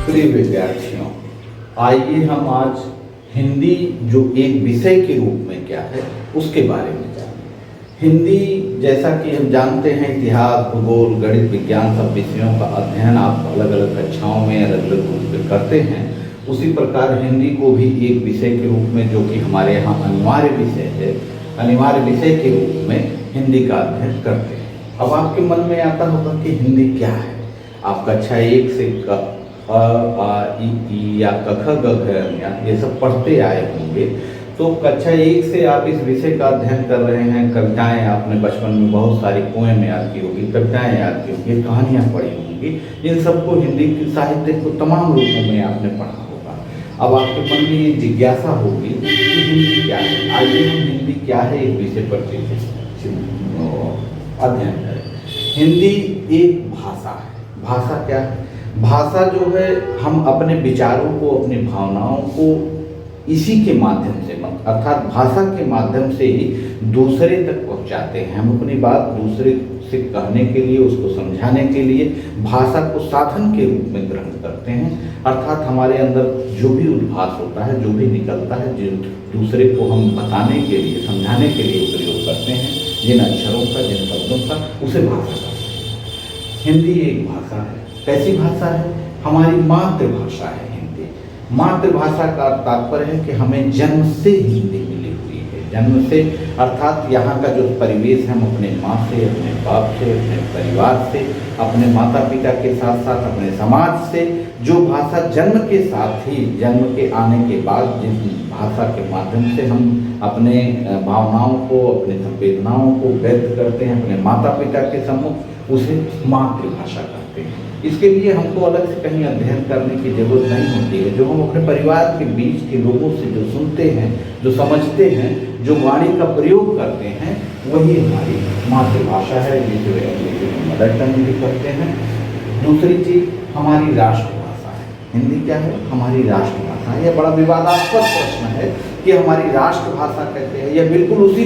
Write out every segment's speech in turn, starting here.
प्रिय विद्यार्थियों, आइए हम आज हिंदी जो एक विषय के रूप में क्या है उसके बारे में जानें। हिंदी जैसा कि हम जानते हैं, इतिहास, भूगोल, गणित, विज्ञान सब विषयों का अध्ययन आप अलग अलग कक्षाओं में अलग अलग रूप में करते हैं। उसी प्रकार हिंदी को भी एक विषय के रूप में, जो कि हमारे यहाँ अनिवार्य विषय है, अनिवार्य विषय के रूप में हिंदी का अध्ययन करते हैं। अब आपके मन में आता होगा कि हिंदी क्या है। आप कक्षा 1 से अ, आ, ई या क ख ग घ ये सब पढ़ते आए होंगे। तो कक्षा 1 से आप इस विषय का अध्ययन कर रहे हैं। कविताएं आपने बचपन में बहुत सारी पोएम याद की होगी, कविताएं याद की होंगी, कहानियाँ पढ़ी होंगी। इन सबको हिंदी की साहित्य को तमाम रूपों में आपने पढ़ा होगा। अब आपके मन में ये जिज्ञासा होगी कि हिंदी क्या है। आइए हम हिंदी क्या है इस विषय पर अध्ययन करें। हिंदी एक भाषा है। भाषा क्या है? भाषा जो है, हम अपने विचारों को, अपनी भावनाओं को इसी के माध्यम से, अर्थात भाषा के माध्यम से ही दूसरे तक पहुंचाते हैं। हम अपनी बात दूसरे से कहने के लिए, उसको समझाने के लिए भाषा को साधन के रूप में ग्रहण करते हैं। अर्थात हमारे अंदर जो भी उद्भास होता है, जो भी निकलता है, जो दूसरे को हम बताने के लिए, समझाने के लिए प्रयोग करते हैं, जिन अक्षरों का, जिन शब्दों का, उसे भाषा कहते हैं। हिंदी एक भाषा है। कैसी भाषा है? हमारी मातृभाषा है हिंदी। मातृभाषा का तात्पर्य है कि हमें जन्म से हिंदी मिली हुई है। जन्म से अर्थात यहाँ का जो परिवेश है, हम अपने माँ से, अपने बाप से, अपने परिवार से, अपने माता पिता के साथ साथ अपने समाज से जो भाषा जन्म के साथ ही, जन्म के आने के बाद जिस भाषा के माध्यम से हम अपने भावनाओं को, अपने संवेदनाओं को व्यक्त करते हैं अपने माता पिता के सम्मुख, उसे मातृभाषा कहते हैं। इसके लिए हमको अलग से कहीं अध्ययन करने की जरूरत नहीं होती है। जो हम अपने परिवार के बीच के लोगों से जो सुनते हैं, जो समझते हैं, जो वाणी का प्रयोग करते हैं, वही हमारी मातृभाषा है, जिसे अंग्रेजी में मदर टंग भी कहते हैं। दूसरी चीज हमारी राष्ट्रभाषा है। हिंदी क्या है? हमारी राष्ट्रभाषा है। यह बड़ा विवादास्पद प्रश्न है कि हमारी राष्ट्रभाषा कहते हैं। यह बिल्कुल उसी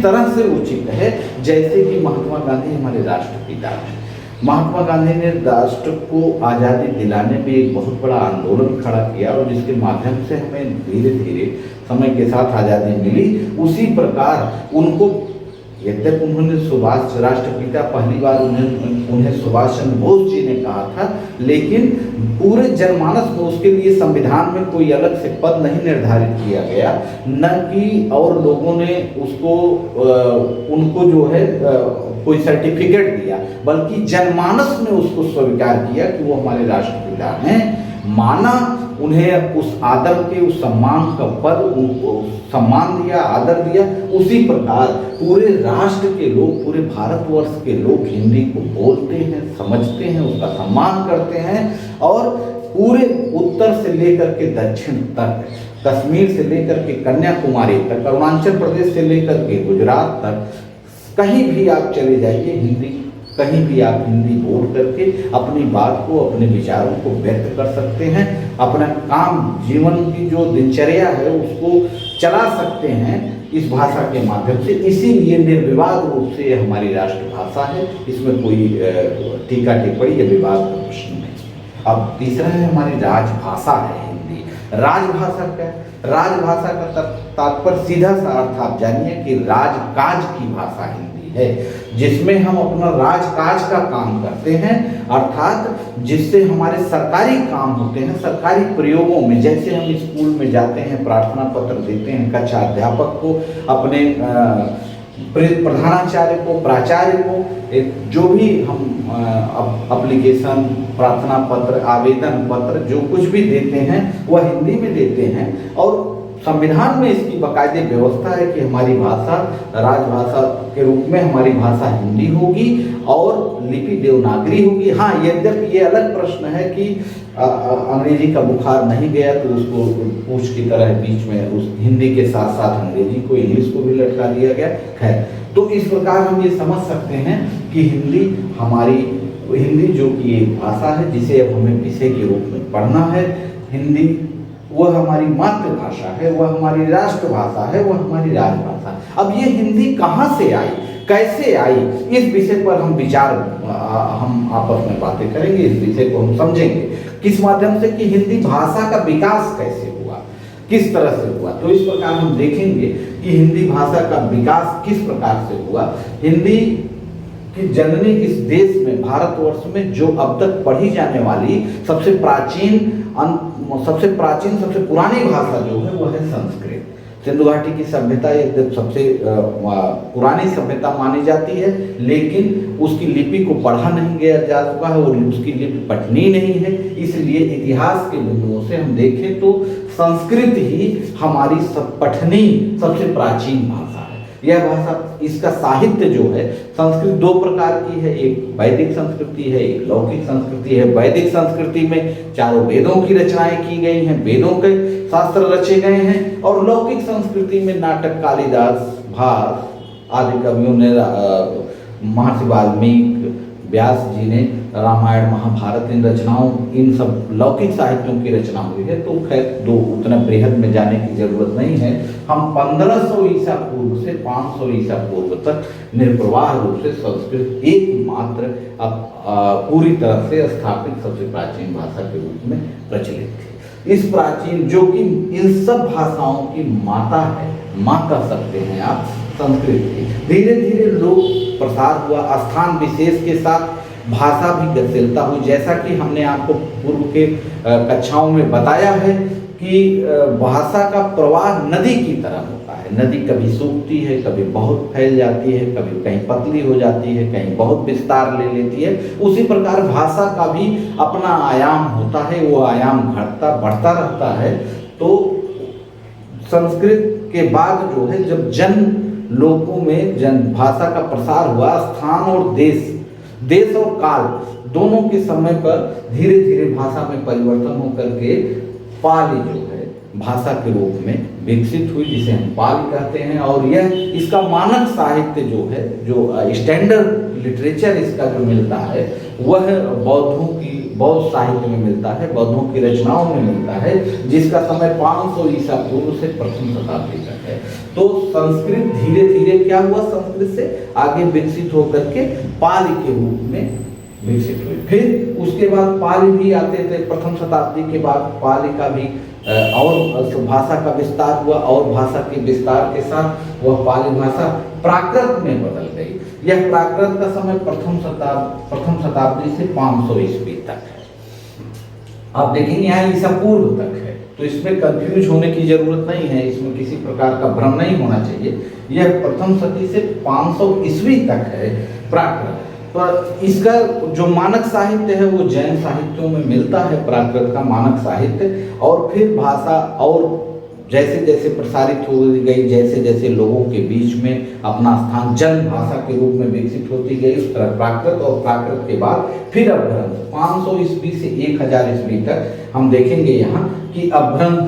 तरह से उचित है जैसे कि महात्मा गांधी हमारे राष्ट्रपिता हैं। महात्मा गांधी ने राष्ट्र को आज़ादी दिलाने में एक बहुत बड़ा आंदोलन खड़ा किया और जिसके माध्यम से हमें धीरे धीरे समय के साथ आज़ादी मिली। उसी प्रकार उनको, यद्यपि उन्होंने सुभाष, राष्ट्रपिता पहली बार उन्हें सुभाष चंद्र बोस जी ने कहा था, लेकिन पूरे जनमानस में उसके लिए संविधान में कोई अलग से पद नहीं निर्धारित किया गया, न कि और लोगों ने उसको उनको जो है कोई सर्टिफिकेट दिया, बल्कि जनमानस ने उसको स्वीकार किया कि वो हमारे राष्ट्रपिता हैं, माना, उन्हें उस आदर के, उस सम्मान का पद, उनको सम्मान दिया, आदर दिया। उसी प्रकार पूरे राष्ट्र के लोग, पूरे भारतवर्ष के लोग हिंदी को बोलते हैं, समझते हैं, उसका सम्मान करते हैं और पूरे उत्तर से लेकर के दक्षिण तक, कश्मीर से लेकर के कन्याकुमारी तक, अरुणाचल प्रदेश से लेकर के गुजरात तक, कहीं भी आप चले जाइए, हिंदी, कहीं भी आप हिंदी बोल करके अपनी बात को, अपने विचारों को व्यक्त कर सकते हैं। अपना काम, जीवन की जो दिनचर्या है उसको चला सकते हैं इस भाषा के माध्यम से। इसीलिए निर्विवाद रूप से ये हमारी राष्ट्रभाषा है। इसमें कोई टीका टिप्पणी या विवाद का प्रश्न नहीं। अब तीसरा है हमारी राजभाषा है हिंदी। राजभाषा क्या है? राजभाषा का तात्पर्य सीधा सा अर्थ आप जानिए कि राजकाज की भाषा हिंदी है, जिसमें हम अपना राजकाज का काम करते हैं, अर्थात जिससे हमारे सरकारी काम होते हैं, सरकारी प्रयोगों में, जैसे हम स्कूल में जाते हैं, प्रार्थना पत्र देते हैं कक्षा अध्यापक को, अपने प्रधानाचार्य को, प्राचार्य को, जो भी हम एप्लीकेशन, प्रार्थना पत्र, आवेदन पत्र जो कुछ भी देते हैं वह हिंदी में देते हैं। और संविधान में इसकी बाकायदे व्यवस्था है कि हमारी भाषा राजभाषा के रूप में हमारी भाषा हिंदी होगी और लिपि देवनागरी होगी। हाँ, यद्यपि ये अलग प्रश्न है कि अंग्रेजी का बुखार नहीं गया तो उसको पूछ की तरह बीच में उस हिंदी के साथ साथ अंग्रेजी को, इंग्लिश को भी लटका दिया गया। खैर, तो इस प्रकार हम ये समझ सकते हैं कि हिंदी जो कि एक भाषा है जिसे अब हमें विषय के रूप में पढ़ना है। हिंदी वह हमारी मातृभाषा है, वह हमारी राष्ट्रभाषा है, वह हमारी राजभाषा। अब ये हिंदी कहाँ से आई? कैसे आई, इस विषय पर हम हम आपस में बातें करेंगे, इस विषय को हम समझेंगे किस माध्यम से, कि हिंदी भाषा का विकास कैसे हुआ, किस तरह से हुआ। तो इस प्रकार हम देखेंगे कि हिंदी भाषा का विकास किस प्रकार से हुआ। हिंदी की जननी इस देश में, भारतवर्ष में जो अब तक पढ़ी जाने वाली सबसे प्राचीन सबसे पुरानी भाषा जो है वो है संस्कृत। सिंधु घाटी की सभ्यता एक सबसे पुरानी सभ्यता मानी जाती है, लेकिन उसकी लिपि को पढ़ा नहीं गया जा चुका है और उसकी लिपि पठनीय नहीं है। इसलिए इतिहास के बिंदुओं से हम देखें तो संस्कृत ही हमारी पठनीय सबसे प्राचीन भाषा है। यह भाषा, इसका साहित्य जो है, संस्कृत दो प्रकार की है, एक वैदिक संस्कृति है, एक लौकिक संस्कृति है। वैदिक संस्कृति में चारों वेदों की रचनाएं की गई हैं, वेदों के शास्त्र रचे गए हैं, और लौकिक संस्कृति में नाटक, कालिदास, भास आदि कवियों ने, महर्षि वाल्मीकि, व्यास जी ने रामायण, महाभारत, इन रचनाओं, इन सब लौकिक साहित्यों की रचना हुई है। तो खैर दो उतना बृहद में जाने की जरूरत नहीं है। हम 1500 ईसा पूर्व से 500 ईसा पूर्व तक निर्प्रवाह रूप से संस्कृत एकमात्र पूरी तरह से स्थापित सबसे प्राचीन भाषा के रूप में प्रचलित थी। इस प्राचीन, जो कि इन सब भाषाओं की माता है, माँ कह सकते हैं आप संस्कृत की, धीरे धीरे लोग प्रसार हुआ, स्थान विशेष के साथ भाषा भी गतिशीलता हुई। जैसा कि हमने आपको पूर्व के कक्षाओं में बताया है कि भाषा का प्रवाह नदी की तरह होता है। नदी कभी सूखती है, कभी बहुत फैल जाती है, कभी कहीं पतली हो जाती है, कहीं बहुत विस्तार ले लेती है। उसी प्रकार भाषा का भी अपना आयाम होता है, वो आयाम घटता बढ़ता रहता है। तो संस्कृत के बाद जो है, जब जन लोगों में जन भाषा का प्रसार हुआ, स्थान और देश और काल दोनों के समय पर धीरे धीरे भाषा में परिवर्तन होकर के पाली जो है भाषा के रूप में विकसित हुई, जिसे हम पाली कहते हैं। और यह इसका मानक साहित्य जो है, जो स्टैंडर्ड लिटरेचर इसका जो मिलता है, वह बौद्ध साहित्य में मिलता है, बौद्धों की रचनाओं में मिलता है, जिसका समय 500 ईसा पूर्व से प्रथम शताब्दी तक है। तो संस्कृत धीरे धीरे क्या हुआ, संस्कृत से आगे विकसित होकर के पाली के रूप में विकसित हुई। फिर उसके बाद पाली भी आते थे, प्रथम शताब्दी के बाद पाली का भी और भाषा का विस्तार हुआ, और भाषा के विस्तार के साथ वह पाली भाषा प्राकृत में बदल गई। यह प्राकृत का समय प्रथम शताब्दी से 500 ईस्वी तक है। आप देखेंगे यहाँ ईसा पूर्व तक है, तो इसमें कंफ्यूज होने की जरूरत नहीं है, इसमें किसी प्रकार का भ्रम नहीं होना चाहिए। यह प्रथम शती से 500 ईस्वी तक है प्राकृत। पर इसका जो मानक साहित्य है वो जैन साहित्यों में मिलता है, प्राकृत का मानक साहित्य। और फिर भाषा और जैसे जैसे प्रसारित हो गई, जैसे जैसे लोगों के बीच में अपना स्थान जन भाषा के रूप में विकसित होती गई, उस तरह प्राकृत, और प्राकृत के बाद फिर अपभ्रंश 500 ईस्वी से 1000 ईस्वी तक हम देखेंगे यहाँ कि अपभ्रंश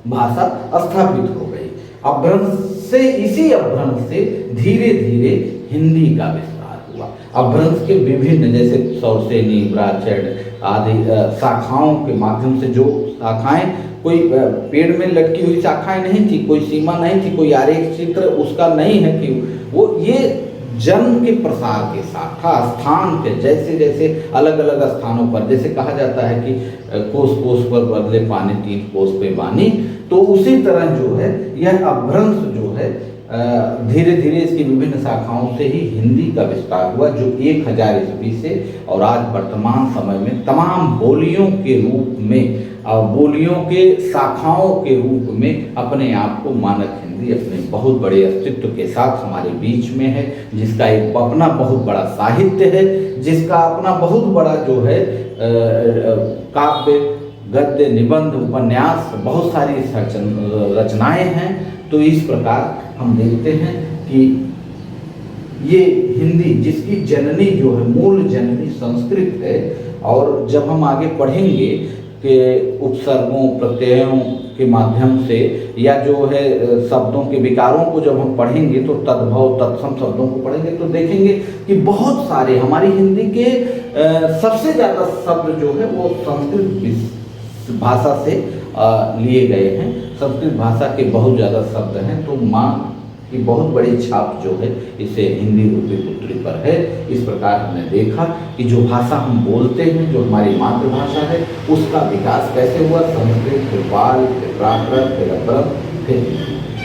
भाषा स्थापित हो गई। अपभ्रंश से, इसी अपभ्रंश से धीरे धीरे हिंदी का विस्तार हुआ। अपभ्रंश के विभिन्न, जैसे सौरसेनी, ब्राह्मण आदि शाखाओं के माध्यम से, जो शाखाएं कोई पेड़ में लटकी हुई शाखाएं नहीं थी, कोई सीमा नहीं थी, कोई आरेख चित्र उसका नहीं है कि वो, ये जन्म के प्रसार के शाखा स्थान के, जैसे जैसे अलग अलग स्थानों पर, जैसे कहा जाता है कि कोस कोस पर बदले पानी, तीन कोस पे वाणी, तो उसी तरह जो है यह अपभ्रंश जो है धीरे धीरे इसकी विभिन्न शाखाओं से ही हिंदी का विस्तार हुआ, जो 1000 ईस्वी से और आज वर्तमान समय में तमाम बोलियों के रूप में, बोलियों के शाखाओं के रूप में अपने आप को मानक हिंदी अपने बहुत बड़े अस्तित्व के साथ हमारे बीच में है, जिसका एक अपना बहुत बड़ा साहित्य है, जिसका अपना बहुत बड़ा जो है काव्य, गद्य, निबंध, उपन्यास, बहुत सारी रचनाएं हैं। तो इस प्रकार हम देखते हैं कि ये हिंदी, जिसकी जननी जो है, मूल जननी संस्कृत है, और जब हम आगे पढ़ेंगे कि उपसर्गों, प्रत्ययों के माध्यम से, या जो है शब्दों के विकारों को जब हम पढ़ेंगे, तो तद्भव, तत्सम शब्दों को पढ़ेंगे, तो देखेंगे कि बहुत सारे हमारी हिंदी के सबसे ज़्यादा शब्द जो है वो संस्कृत भाषा से लिए गए हैं। संस्कृत भाषा के बहुत ज़्यादा शब्द हैं। तो माँ कि बहुत बड़ी छाप जो है इसे हिंदी रूपी पुत्री पर है। इस प्रकार हमने देखा कि जो भाषा हम बोलते हैं, जो हमारी मातृभाषा है, उसका विकास कैसे हुआ, संस्कृत, फिर पाल, फिर प्राकृत, फिर अप्रम, फिर हिंदी।